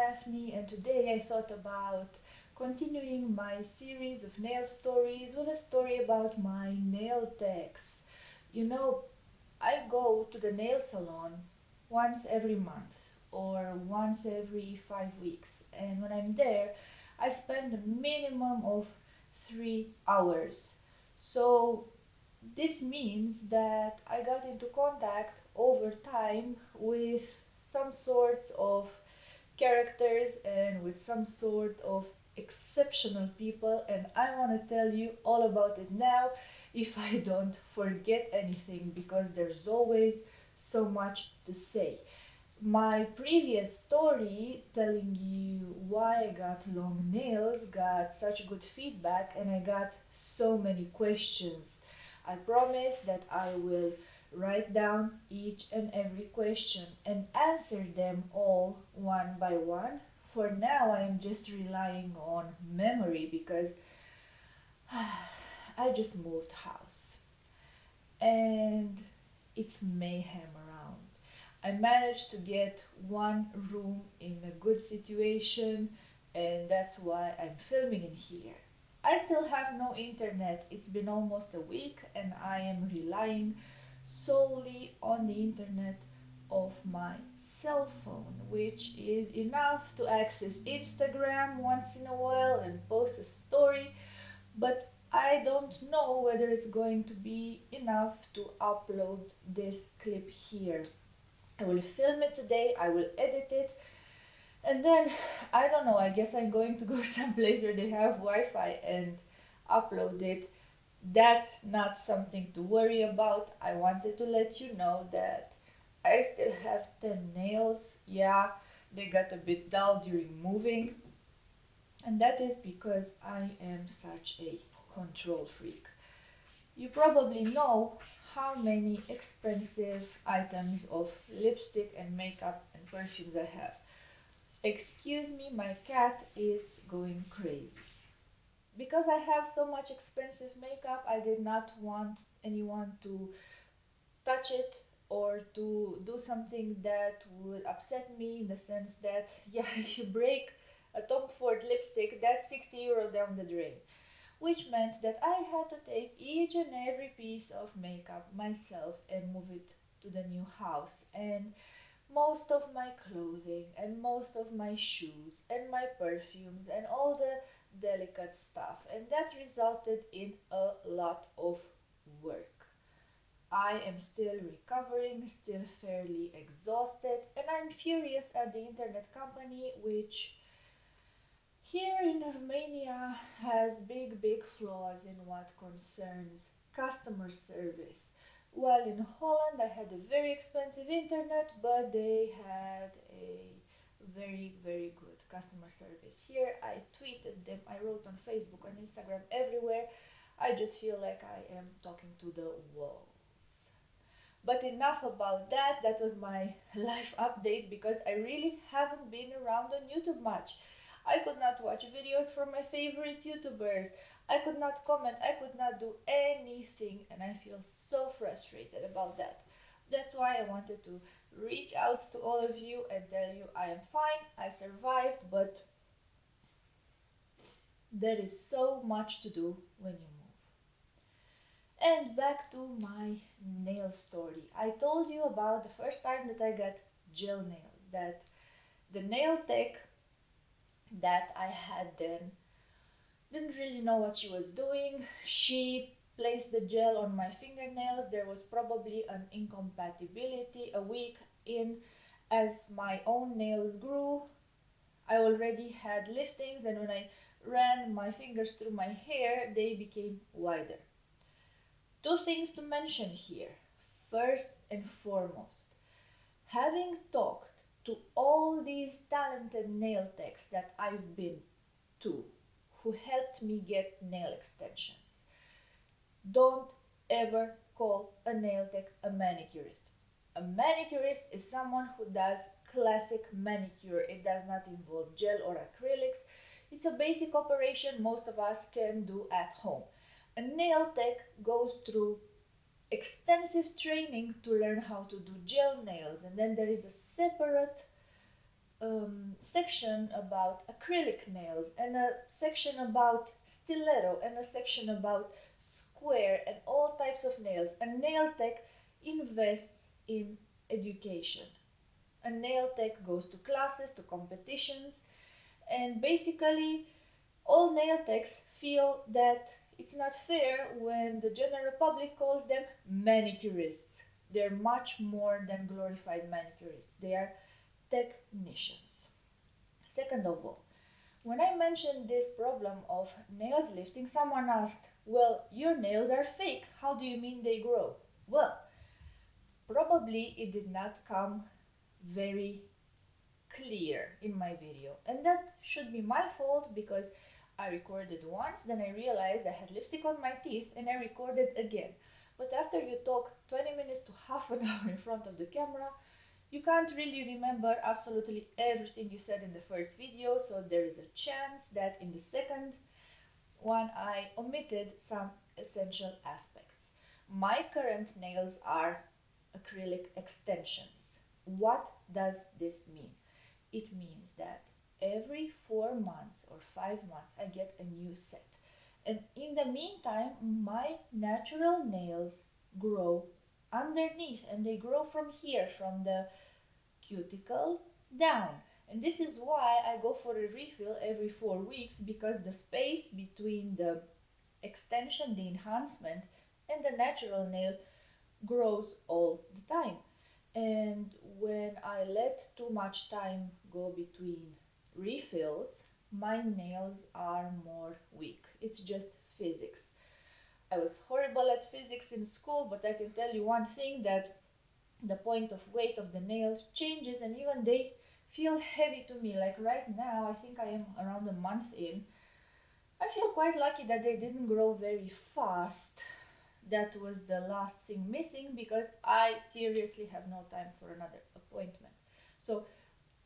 Daphne, and today I thought about continuing my series of nail stories with a story about my nail techs. You know, I go to the nail salon once every month or once every 5 weeks, and when I'm there, I spend a minimum of 3 hours. So, this means that I got into contact over time with some sorts of characters and with some sort of exceptional people, and I want to tell you all about it now if I don't forget anything because there's always so much to say. My previous story telling you why I got long nails got such good feedback and I got so many questions. I promise that I will write down each and every question and answer them all one by one. For now, I am just relying on memory because I just moved house and it's mayhem around. I managed to get one room in a good situation, and that's why I'm filming in here. I still have no internet. It's been almost a week, and I am relying solely on the internet of my cell phone, which is enough to access Instagram once in a while and post a story, but I don't know whether it's going to be enough to upload this clip here. I will film it today, I will edit it, and then I don't know, I guess I'm going to go someplace where they have Wi Fi and upload it. That's not something to worry about. I wanted to let you know that I still have 10 nails. Yeah, they got a bit dull during moving, and that is because I am such a control freak. You probably know how many expensive items of lipstick and makeup and perfumes I have. Excuse me, my cat is going crazy. Because I have so much expensive makeup, I did not want anyone to touch it or to do something that would upset me in the sense that, yeah, if you break a Tom Ford lipstick, that's 60 euro down the drain, which meant that I had to take each and every piece of makeup myself and move it to the new house. And most of my clothing, and most of my shoes, and my perfumes, and all the delicate stuff. And that resulted in a lot of work. I am still recovering, still fairly exhausted, and I'm furious at the internet company, which here in Romania has big flaws in what concerns customer service. While in Holland I had a very expensive internet, but they had a very good customer service. Here I tweeted them, I wrote on Facebook, on Instagram, everywhere. I just feel like I am talking to the walls. But enough about that. That was my life update because I really haven't been around on YouTube much. I could not watch videos from my favorite YouTubers. I could not comment. I could not do anything, and I feel so frustrated about that. That's why I wanted to reach out to all of you and tell you I am fine, I survived, but there is so much to do when you move. And back to my nail story. I told you about the first time that I got gel nails, that the nail tech that I had then didn't really know what she was doing. She placed the gel on my fingernails. There was probably an incompatibility a week in. As my own nails grew, I already had liftings, and when I ran my fingers through my hair, they became wider. Two things to mention here. First and foremost, having talked to all these talented nail techs that I've been to, who helped me get nail extensions, don't ever call a nail tech a manicurist. A manicurist is someone who does classic manicure. It does not involve gel or acrylics. It's a basic operation most of us can do at home. A nail tech goes through extensive training to learn how to do gel nails, and then there is a separate section about acrylic nails, and a section about stiletto, and a section about square, and all types of nails. And nail tech invests in education. A nail tech goes to classes, to competitions, and basically all nail techs feel that it's not fair when the general public calls them manicurists. They're much more than glorified manicurists. They are technicians. Second of all, when I mentioned this problem of nails lifting, someone asked, well, your nails are fake. How do you mean they grow? Well, probably it did not come very clear in my video. And that should be my fault because I recorded once, then I realized I had lipstick on my teeth and I recorded again. But after you talk 20 minutes to half an hour in front of the camera, you can't really remember absolutely everything you said in the first video, so there is a chance that in the second one I omitted some essential aspects. My current nails are acrylic extensions. What does this mean? It means that every 4 months or 5 months I get a new set. And in the meantime, my natural nails grow underneath, and they grow from here, from the cuticle down. And this is why I go for a refill every 4 weeks, because the space between the extension, the enhancement, and the natural nail grows all the time. And when I let too much time go between refills, my nails are more weak. It's just physics. I was horrible at physics in school, but I can tell you one thing, that the point of weight of the nail changes, and even they feel heavy to me. Like right now, I think I am around a month in. I feel quite lucky that they didn't grow very fast. That was the last thing missing, because I seriously have no time for another appointment. So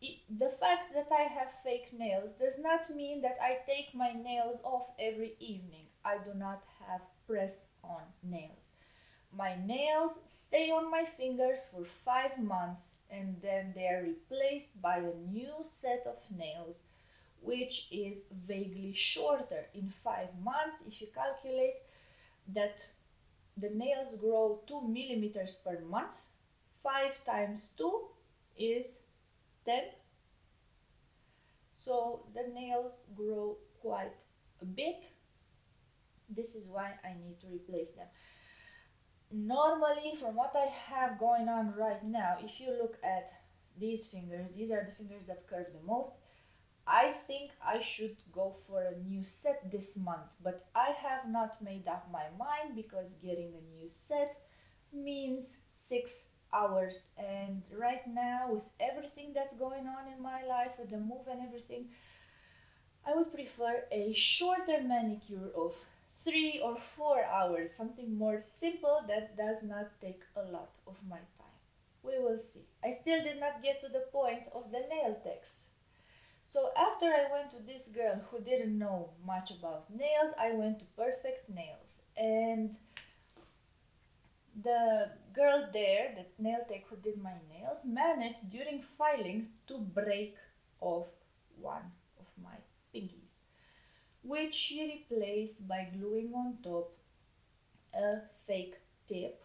the fact that I have fake nails does not mean that I take my nails off every evening. I do not have press on nails. My nails stay on my fingers for 5 months, and then they are replaced by a new set of nails, which is vaguely shorter. In 5 months, if you calculate that the nails grow 2 millimeters per month, 5 times 2 is 10. So the nails grow quite a bit. This is why I need to replace them. Normally, from what I have going on right now, if you look at these fingers, these are the fingers that curve the most. I think I should go for a new set this month, but I have not made up my mind, because getting a new set means 6 hours, and right now, with everything that's going on in my life, with the move and everything, I would prefer a shorter manicure of 3 or 4 hours, something more simple that does not take a lot of my time. We will see. I still did not get to the point of the nail techs. So after I went to this girl who didn't know much about nails, I went to Perfect Nails. And the girl there, the nail tech who did my nails, managed during filing to break off one of my pinkies, which she replaced by gluing on top a fake tip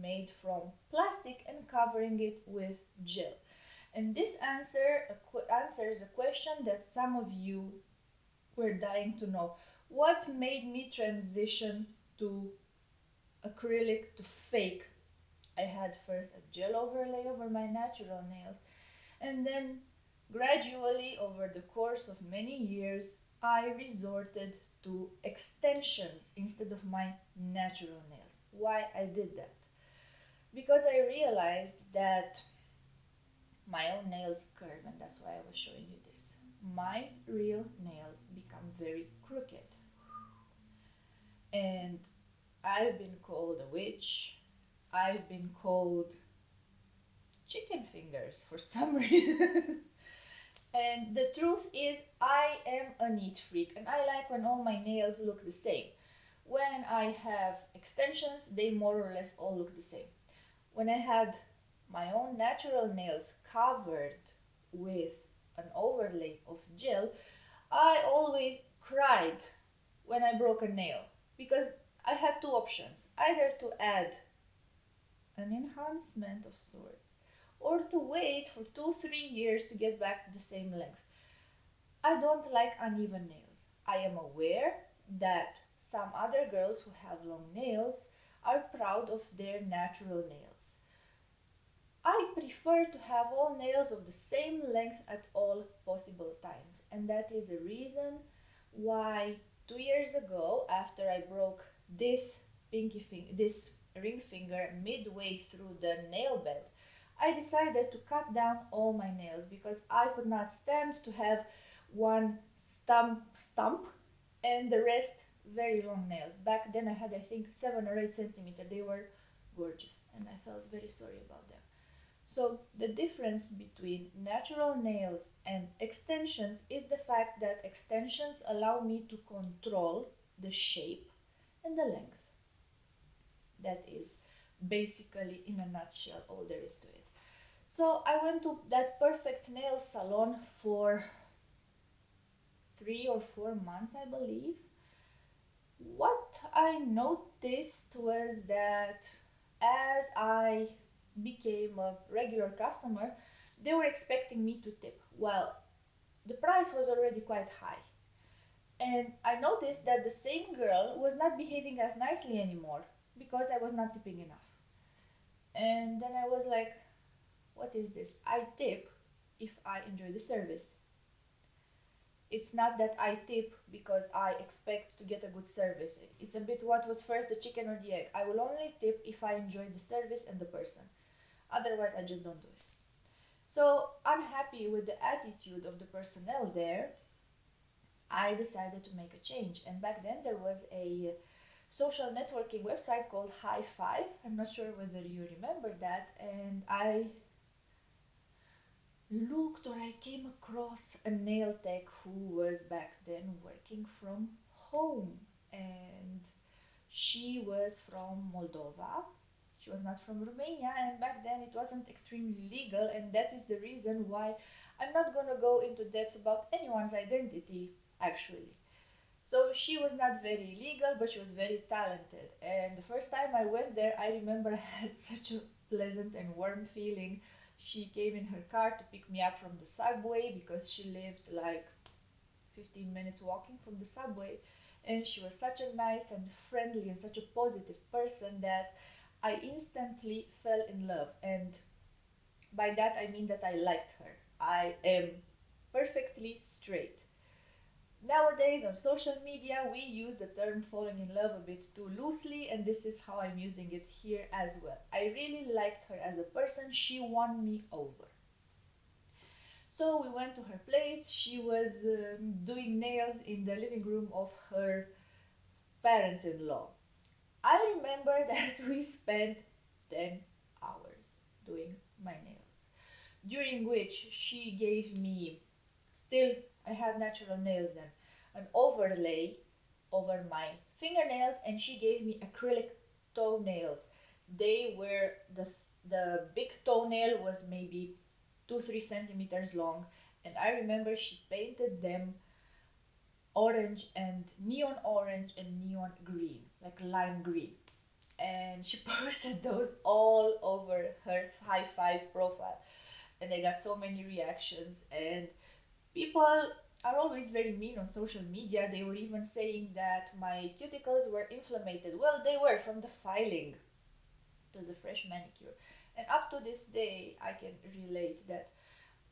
made from plastic and covering it with gel. And this answers a question that some of you were dying to know. What made me transition to acrylic to fake? I had first a gel overlay over my natural nails, and then gradually, over the course of many years, I resorted to extensions instead of my natural nails. Why I did that? Because I realized that my own nails curve, and that's why I was showing you this. My real nails become very crooked, and I've been called a witch. I've been called chicken fingers for some reason. And the truth is, I am a neat freak, and I like when all my nails look the same. When I have extensions, they more or less all look the same. When I had my own natural nails covered with an overlay of gel, I always cried when I broke a nail because I had two options, either to add an enhancement of sorts or to wait for 2-3 years to get back to the same length. I don't like uneven nails. I am aware that some other girls who have long nails are proud of their natural nails. I prefer to have all nails of the same length at all possible times, and that is a reason why 2 years ago, after I broke this ring finger midway through the nail bed, I decided to cut down all my nails because I could not stand to have one stump and the rest very long nails. Back then I had, I think, 7 or 8 centimeters. They were gorgeous and I felt very sorry about them. So the difference between natural nails and extensions is the fact that extensions allow me to control the shape and the length. That is basically, in a nutshell, all there is to it. So I went to that perfect nail salon for 3 or 4 months, I believe. What I noticed was that as I became a regular customer, they were expecting me to tip. Well, the price was already quite high. And I noticed that the same girl was not behaving as nicely anymore because I was not tipping enough. And then I was like, what is this? I tip if I enjoy the service. It's not that I tip because I expect to get a good service. It's a bit what was first, the chicken or the egg. I will only tip if I enjoy the service and the person. Otherwise, I just don't do it. So, unhappy with the attitude of the personnel there, I decided to make a change. And back then, there was a social networking website called High Five. I'm not sure whether you remember that. And I looked or I came across a nail tech who was back then working from home. And she was from Moldova. She was not from Romania, and back then it wasn't extremely legal, and that is the reason why I'm not gonna go into depth about anyone's identity actually. So she was not very legal, but she was very talented. And the first time I went there, I remember I had such a pleasant and warm feeling. She came in her car to pick me up from the subway because she lived like 15 minutes walking from the subway. And she was such a nice and friendly and such a positive person that I instantly fell in love. And by that I mean that I liked her. I am perfectly straight. Nowadays on social media we use the term falling in love a bit too loosely, and this is how I'm using it here as well. I really liked her as a person. She won me over. So we went to her place. She was doing nails in the living room of her parents-in-law. I remember that we spent 10 hours doing my nails, during which she gave me, still, I had natural nails then, an overlay over my fingernails, and she gave me acrylic toenails. They were, the big toenail was maybe 2-3 centimeters long, and I remember she painted them orange and neon green, like lime green. And she posted those all over her High Five profile. And I got so many reactions. And people are always very mean on social media. They were even saying that my cuticles were inflamed. Well, they were from the filing. It was a fresh manicure. And up to this day, I can relate that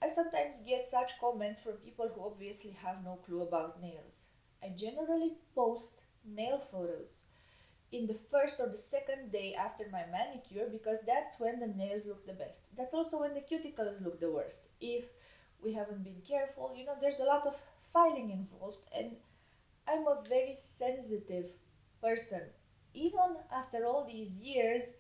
I sometimes get such comments from people who obviously have no clue about nails. I generally post nail photos in the first or the second day after my manicure because that's when the nails look the best. That's also when the cuticles look the worst. If we haven't been careful, there's a lot of filing involved, and I'm a very sensitive person. Even after all these years,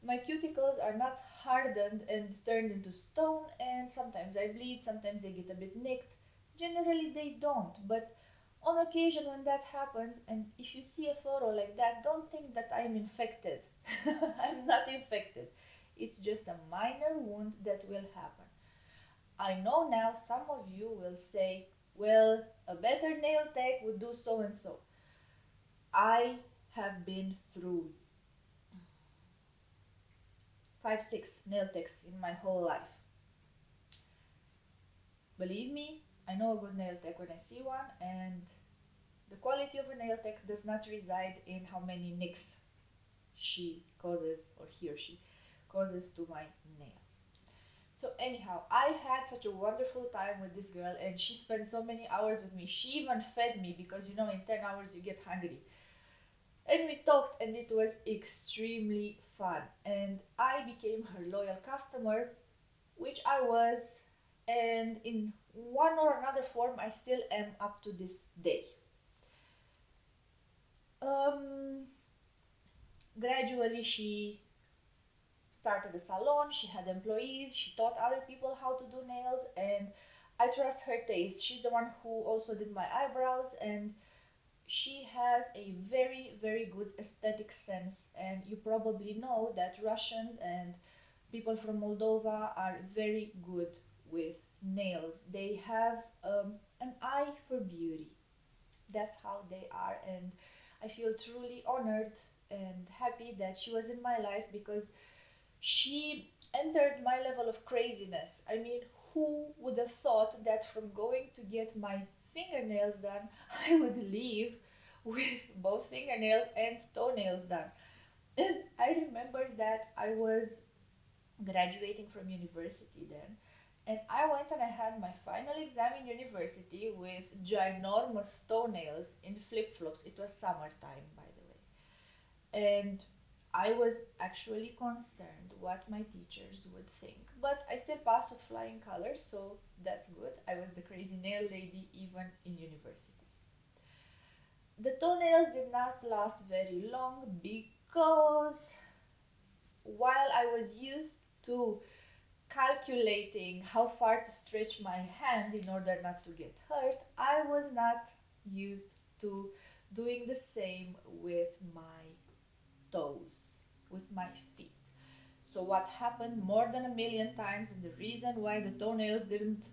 my cuticles are not hardened and turned into stone, and sometimes I bleed, sometimes they get a bit nicked. Generally, they don't, but on occasion when that happens, and if you see a photo like that, don't think that I'm infected. I'm not infected. It's just a minor wound that will happen. I know now some of you will say, well, a better nail tech would do so and so. I have been through 5, 6 nail techs in my whole life. Believe me, I know a good nail tech when I see one, and the quality of a nail tech does not reside in how many nicks she causes, or he or she causes, to my nails. So anyhow, I had such a wonderful time with this girl, and she spent so many hours with me. She even fed me because in 10 hours you get hungry. And we talked, and it was extremely fun. And I became her loyal customer, which I was, and in one or another form, I still am up to this day. Um, Gradually, she started a salon, she had employees, she taught other people how to do nails, and I trust her taste. She's the one who also did my eyebrows, and she has a very, very good aesthetic sense. And you probably know that Russians and people from Moldova are very good with nails. They have an eye for beauty. That's how they are, and I feel truly honored and happy that she was in my life because she entered my level of craziness. I mean, who would have thought that from going to get my fingernails done, I would leave with both fingernails and toenails done? And I remember that I was graduating from university then, and I went and I had my final exam in university with ginormous toenails in flip flops. It was summertime, by the way. And I was actually concerned what my teachers would think. But I still passed with flying colors, so that's good. I was the crazy nail lady even in university. The toenails did not last very long because while I was used to calculating how far to stretch my hand in order not to get hurt, I was not used to doing the same with my toes, with my feet. So, what happened more than a million times, and the reason why the toenails didn't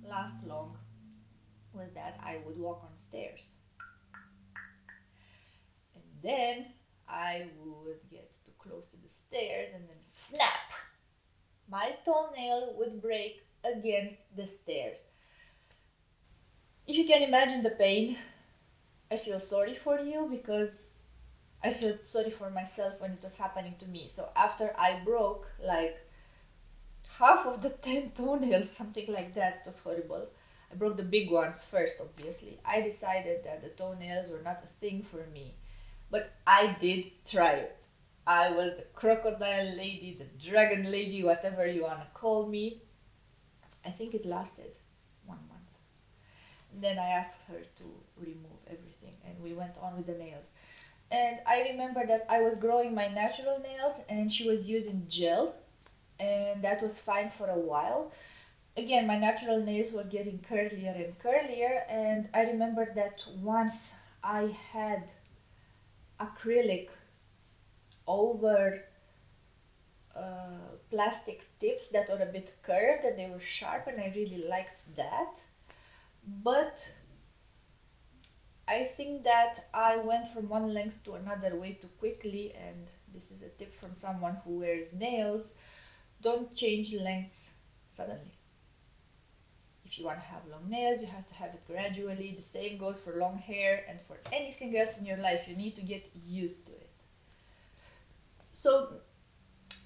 last long, was that I would walk on stairs. And then I would get too close to the stairs, and then snap! My toenail would break against the stairs. If you can imagine the pain, I feel sorry for you because I felt sorry for myself when it was happening to me. So after I broke like half of the 10 toenails, something like that, it was horrible. I broke the big ones first, obviously. I decided that the toenails were not a thing for me. But I did try it. I was the crocodile lady, the dragon lady, whatever you want to call me. I think it lasted 1 month. And then I asked her to remove everything, and we went on with the nails. And I remember that I was growing my natural nails, and she was using gel, and that was fine for a while. Again, my natural nails were getting curlier and curlier, and I remember that once I had acrylic over plastic tips that were a bit curved and they were sharp, and I really liked that. But I think that I went from one length to another way too quickly, and this is a tip from someone who wears nails: don't change lengths suddenly. If you want to have long nails, you have to have it gradually. The same goes for long hair and for anything else in your life. You need to get used to it. So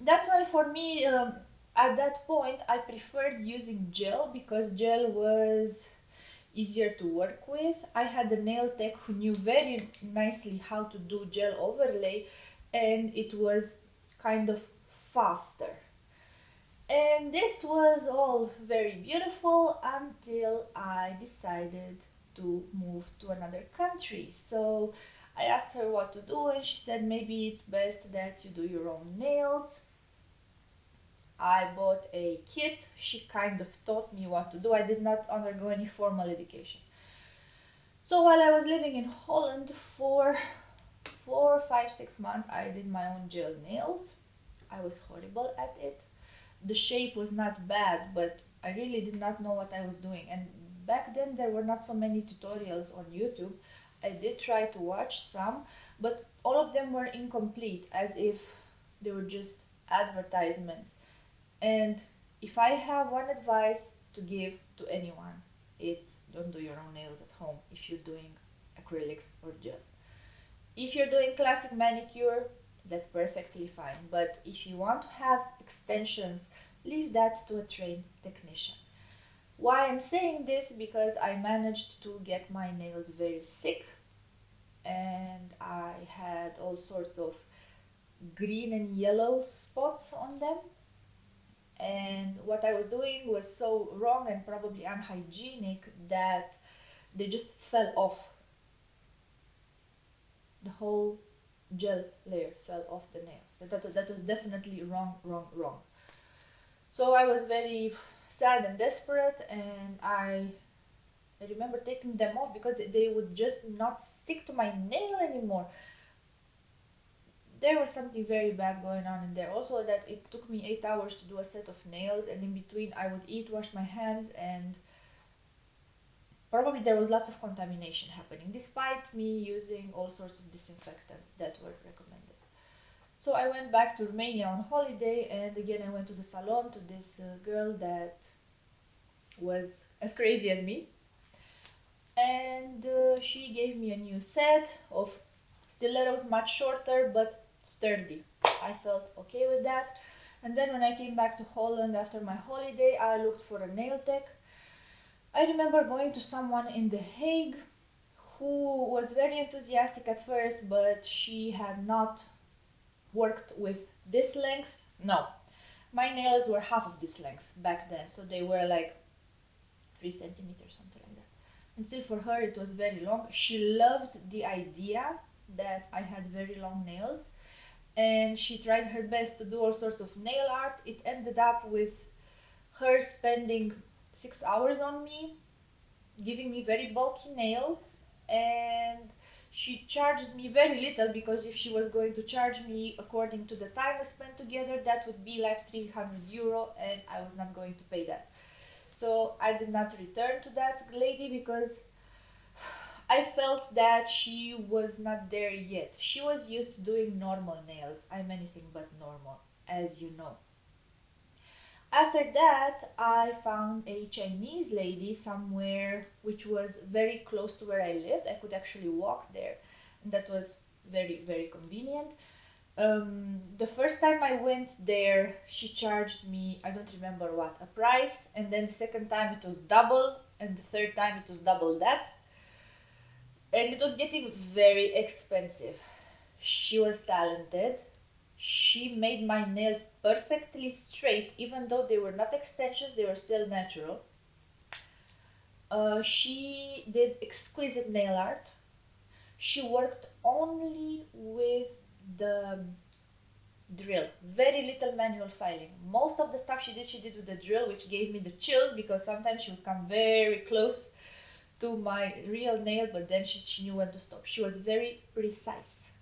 that's why for me, at that point, I preferred using gel because gel was easier to work with. I had a nail tech who knew very nicely how to do gel overlay, and it was kind of faster. And this was all very beautiful until I decided to move to another country. So I asked her what to do, and she said maybe it's best that you do your own nails. I bought a kit. She kind of taught me what to do. I did not undergo any formal education. So while I was living in Holland for 4, 5, 6 months, I did my own gel nails. I was horrible at it. The shape was not bad, but I really did not know what I was doing. And back then there were not so many tutorials on YouTube. I did try to watch some, but all of them were incomplete, as if they were just advertisements. And if I have one advice to give to anyone, it's don't do your own nails at home if you're doing acrylics or gel. If you're doing classic manicure, that's perfectly fine. But if you want to have extensions, leave that to a trained technician. Why I'm saying this? Because I managed to get my nails very sick, and I had all sorts of green and yellow spots on them. And what I was doing was so wrong and probably unhygienic that they just fell off. The whole gel layer fell off the nail. That was definitely wrong, wrong, wrong. So I was very sad and desperate, and I remember taking them off because they would just not stick to my nail anymore. There was something very bad going on in there. Also, that it took me 8 hours to do a set of nails, and in between I would eat, wash my hands, and probably there was lots of contamination happening, despite me using all sorts of disinfectants that were recommended. So I went back to Romania on holiday, and again I went to the salon to this girl that was as crazy as me. And she gave me a new set of stilettos, much shorter but sturdy. I felt okay with that. And then when I came back to Holland after my holiday, I looked for a nail tech. I remember going to someone in The Hague who was very enthusiastic at first, but she had not worked with this length. No, my nails were half of this length back then, so they were like 3 centimeters, something like that. And still for her it was very long. She loved the idea that I had very long nails, and she tried her best to do all sorts of nail art. It ended up with her spending 6 hours on me, giving me very bulky nails, and she charged me very little, because if she was going to charge me according to the time we spent together, that would be like 300 euro, and I was not going to pay that. So I did not return to that lady because I felt that she was not there yet. She was used to doing normal nails. I'm anything but normal, as you know. After that, I found a Chinese lady somewhere which was very close to where I lived. I could actually walk there, and that was very, very convenient. The first time I went there, she charged me, I don't remember what, a price, and then the second time it was double, and the third time it was double that. And it was getting very expensive. She was talented. She made my nails perfectly straight, even though they were not extensions, they were still natural. She did exquisite nail art. She worked only with the drill, very little manual filing. Most of the stuff she did with the drill, which gave me the chills, because sometimes she would come very close to my real nail, but then she knew when to stop. She was very precise.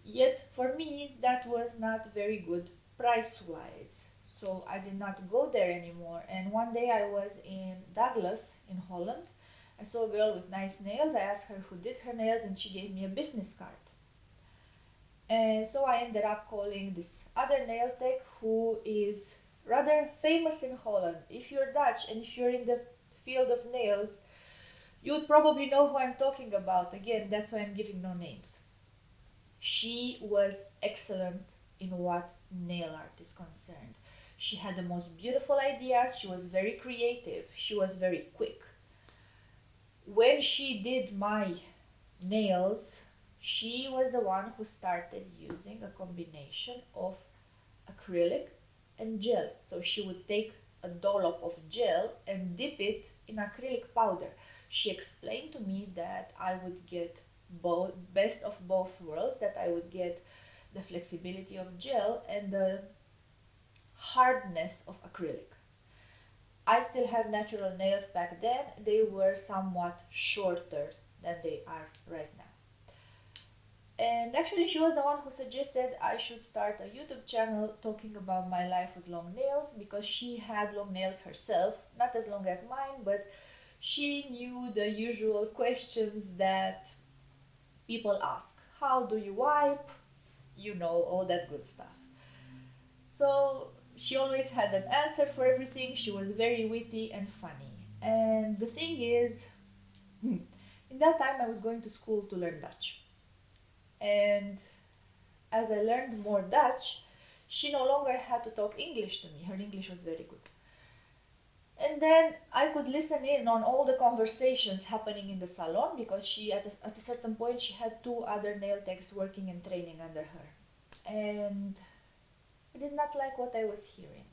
Yet for me that was not very good price wise, so I did not go there anymore. And one day I was in Douglas in Holland. I saw a girl with nice nails. I asked her who did her nails, and she gave me a business card. And so I ended up calling this other nail tech who is rather famous in Holland. If you're Dutch and if you're in the field of nails, you would probably know who I'm talking about. Again, that's why I'm giving no names. She was excellent in what nail art is concerned. She had the most beautiful ideas. She was very creative. She was very quick. When she did my nails, she was the one who started using a combination of acrylic and gel. So she would take a dollop of gel and dip it in acrylic powder. She explained to me that I would get both, best of both worlds, that I would get the flexibility of gel and the hardness of acrylic. I still have natural nails back then. They were somewhat shorter than they are right now. And actually, she was the one who suggested I should start a YouTube channel talking about my life with long nails, because she had long nails herself, not as long as mine, but she knew the usual questions that people ask. How do you wipe? You know, all that good stuff. So she always had an answer for everything. She was very witty and funny. And the thing is, in that time I was going to school to learn Dutch. And as I learned more Dutch, she no longer had to talk English to me. Her English was very good. And then I could listen in on all the conversations happening in the salon, because she, at a certain point, she had two other nail techs working and training under her. And I did not like what I was hearing.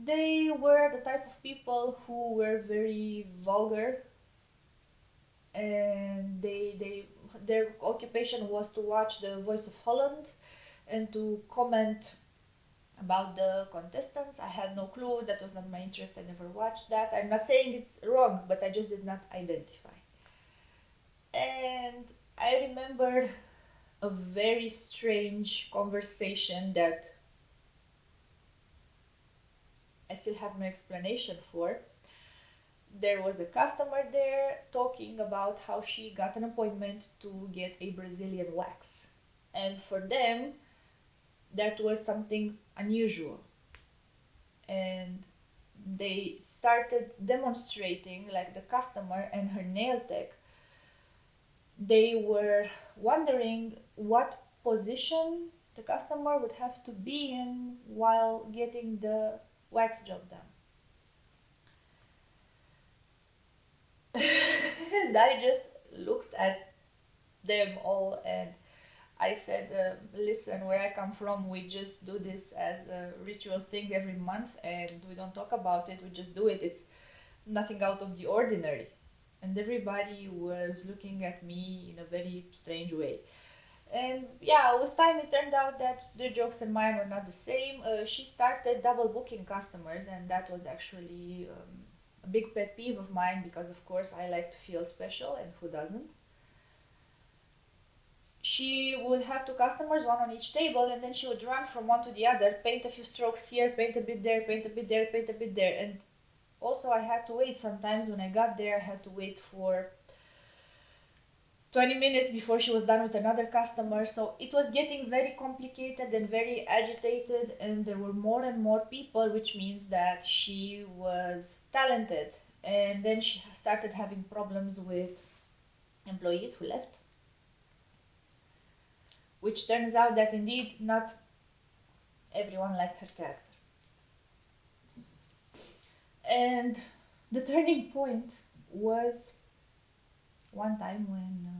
They were the type of people who were very vulgar, and their occupation was to watch The Voice of Holland and to comment about the contestants. I had no clue. That was not my interest. I never watched that. I'm not saying it's wrong, but I just did not identify. And I remember a very strange conversation that I still have no explanation for. There was a customer there talking about how she got an appointment to get a Brazilian wax. And for them, that was something unusual. And they started demonstrating, like the customer and her nail tech, they were wondering what position the customer would have to be in while getting the wax job done. And I just looked at them all and I said, listen, where I come from, we just do this as a ritual thing every month, and we don't talk about it, we just do it. It's nothing out of the ordinary. And everybody was looking at me in a very strange way. And yeah, with time it turned out that their jokes and mine were not the same. She started double booking customers, and that was actually a big pet peeve of mine, because of course I like to feel special, and who doesn't? She would have two customers, one on each table, and then she would run from one to the other, paint a few strokes here, paint a bit there, paint a bit there, paint a bit there. And also I had to wait sometimes. When I got there, I had to wait for 20 minutes before she was done with another customer. So it was getting very complicated and very agitated, and there were more and more people, which means that she was talented. And then she started having problems with employees who left, which turns out that indeed not everyone liked her character. And the turning point was one time when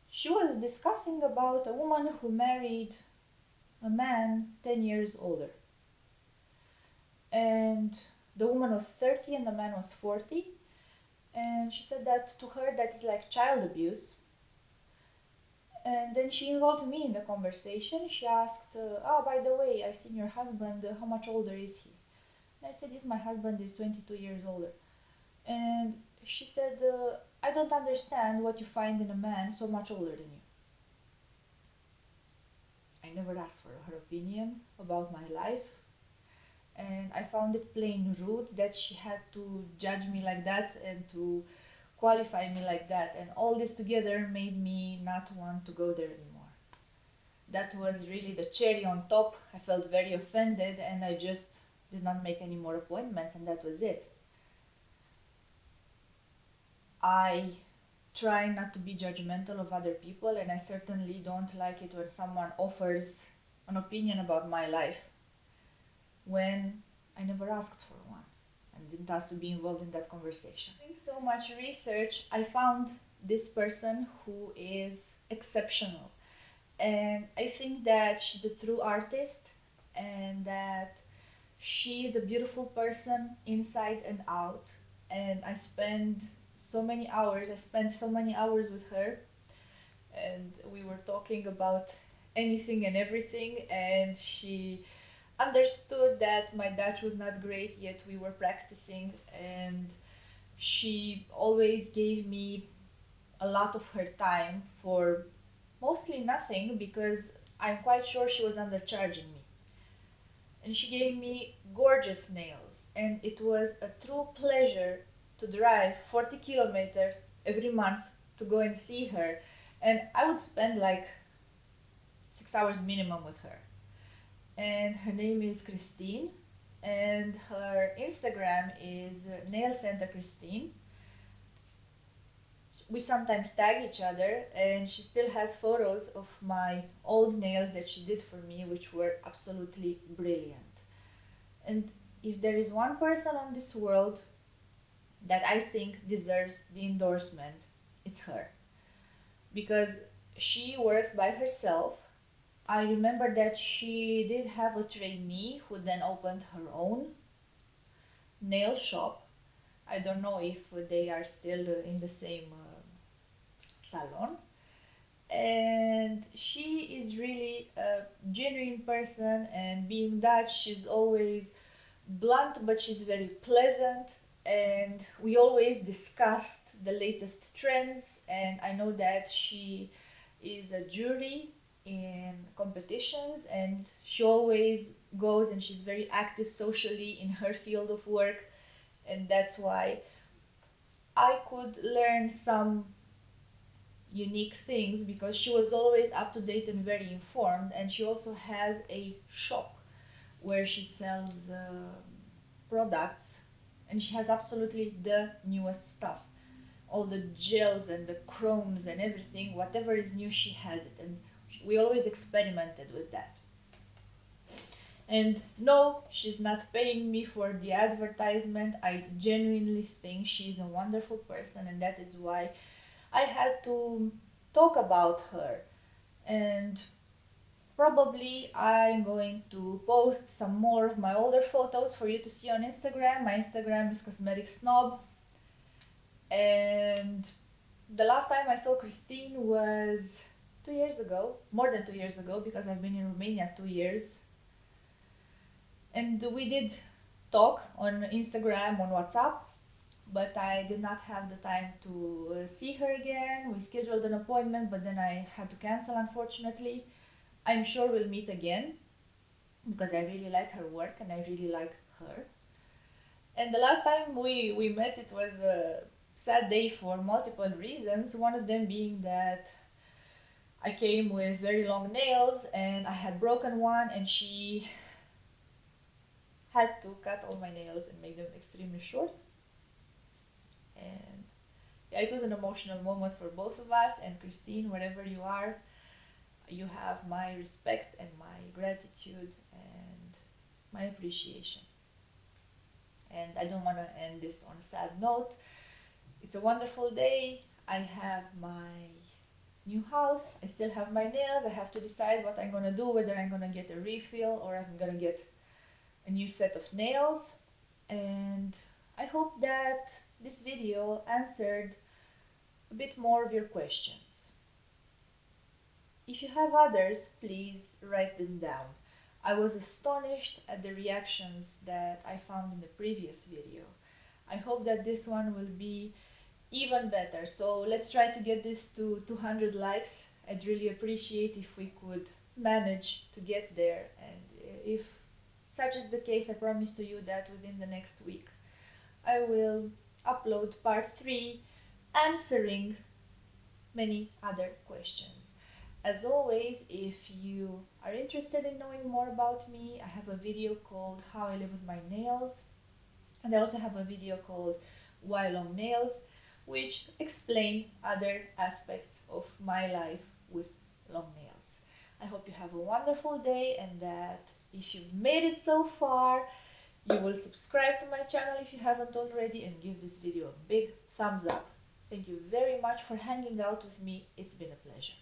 she was discussing about a woman who married a man 10 years older. And the woman was 30 and the man was 40. And she said that to her that is like child abuse. And then she involved me in the conversation. She asked, oh, by the way, I've seen your husband, how much older is he? And I said, yes, my husband is 22 years older. And she said, I don't understand what you find in a man so much older than you. I never asked for her opinion about my life. And I found it plain rude that she had to judge me like that and to qualify me like that, and all this together made me not want to go there anymore. That was really the cherry on top. I felt very offended, and I just did not make any more appointments, and that was it. I try not to be judgmental of other people, and I certainly don't like it when someone offers an opinion about my life when I never asked for one and didn't ask to be involved in that conversation. Doing so much research, I found this person who is exceptional. And I think that she's a true artist, and that she is a beautiful person inside and out. And I spent so many hours with her, and we were talking about anything and everything, and she understood that my Dutch was not great, yet we were practicing, and she always gave me a lot of her time for mostly nothing, because I'm quite sure she was undercharging me. And she gave me gorgeous nails, and it was a true pleasure to drive 40 kilometers every month to go and see her. And I would spend like 6 hours minimum with her. And her name is Christine, and her Instagram is Nail Center Christine. We sometimes tag each other, and she still has photos of my old nails that she did for me, which were absolutely brilliant. And if there is one person on this world that I think deserves the endorsement, it's her. Because she works by herself. I remember that she did have a trainee who then opened her own nail shop. I don't know if they are still in the same salon. And she is really a genuine person, and being Dutch, she's always blunt, but she's very pleasant, and we always discussed the latest trends. And I know that she is a jury in competitions, and she always goes, and she's very active socially in her field of work, and that's why I could learn some unique things, because she was always up to date and very informed. And she also has a shop where she sells products, and she has absolutely the newest stuff, all the gels and the chromes and everything. Whatever is new, she has it, and we always experimented with that. And no, she's not paying me for the advertisement. I genuinely think she's a wonderful person, and that is why I had to talk about her. And probably I'm going to post some more of my older photos for you to see on Instagram. My Instagram is Cosmetic Snob. And the last time I saw Christine was 2 years ago, more than 2 years ago, because I've been in Romania 2 years. And we did talk on Instagram, on WhatsApp, but I did not have the time to see her again. We scheduled an appointment, but then I had to cancel, unfortunately. I'm sure we'll meet again, because I really like her work and I really like her. And the last time we met, it was a sad day for multiple reasons. One of them being that I came with very long nails and I had broken one, and she had to cut all my nails and make them extremely short. And yeah, it was an emotional moment for both of us. And Christine, wherever you are, you have my respect and my gratitude and my appreciation. And I don't want to end this on a sad note. It's a wonderful day. I have my new house. I still have my nails. I have to decide what I'm going to do, whether I'm going to get a refill or I'm going to get a new set of nails. And I hope that this video answered a bit more of your questions. If you have others, please write them down. I was astonished at the reactions that I found in the previous video. I hope that this one will be even better. So let's try to get this to 200 likes. I'd really appreciate if we could manage to get there. And if such is the case, I promise to you that within the next week I will upload part 3 answering many other questions. As always, if you are interested in knowing more about me, I have a video called How I Live with My Nails, and I also have a video called Why Long Nails, which explain other aspects of my life with long nails. I hope you have a wonderful day, and that if you've made it so far, you will subscribe to my channel if you haven't already, and give this video a big thumbs up. Thank you very much for hanging out with me. It's been a pleasure.